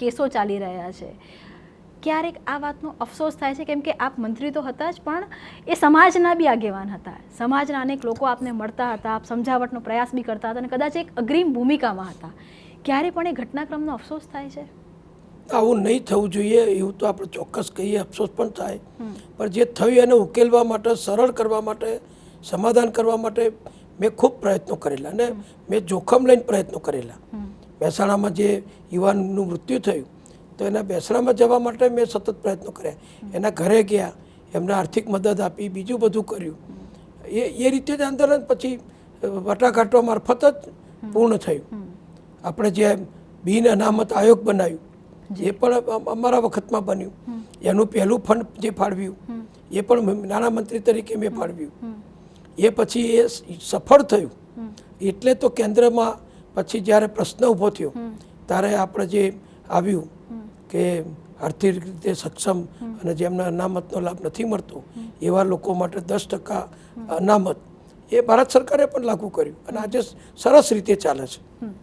કેસો ચાલી રહ્યા છે, ક્યારેક આ વાતનો અફસોસ થાય છે? કેમ કે આપ મંત્રી તો હતા જ, પણ એ સમાજના બી આગેવાન હતા, સમાજના અનેક લોકો આપને મળતા હતા, આપ સમજાવટનો પ્રયાસ બી કરતા હતા અને કદાચ એક અગ્રીમ ભૂમિકામાં હતા. ક્યારે પણ એ ઘટનાક્રમનો અફસોસ થાય છે? આવું નહીં થવું જોઈએ એવું તો આપણે ચોક્કસ કહીએ, અફસોસ પણ થાય, પણ જે થયું એને ઉકેલવા માટે, સરળ કરવા માટે, સમાધાન કરવા માટે મેં ખૂબ પ્રયત્નો કરેલા અને મેં જોખમ લઈને પ્રયત્નો કરેલા. મહેસાણામાં જે યુવાનનું મૃત્યુ થયું તો એના બેસણામાં જવા માટે મેં સતત પ્રયત્નો કર્યા, એના ઘરે ગયા, એમને આર્થિક મદદ આપી, બીજું બધું કર્યું. એ રીતે જ આંદોલન પછી વાટાઘાટો મારફત જ પૂર્ણ થયું. આપણે જે બિન અનામત આયોગ બનાવ્યું એ પણ અમારા વખતમાં બન્યું. એનું પહેલું ફંડ જે ફાળવ્યું એ પણ નાણામંત્રી તરીકે મેં ફાળવ્યું. એ પછી એ સફળ થયું. એટલે તો કેન્દ્રમાં પછી જ્યારે પ્રશ્ન ઊભો થયો ત્યારે આપણે જે આવ્યું કે આર્થિક રીતે સક્ષમ અને જેમને અનામતનો લાભ નથી મળતો એવા લોકો માટે 10% અનામત એ ભારત સરકારે પણ લાગુ કર્યું અને આજે સરસ રીતે ચાલે છે.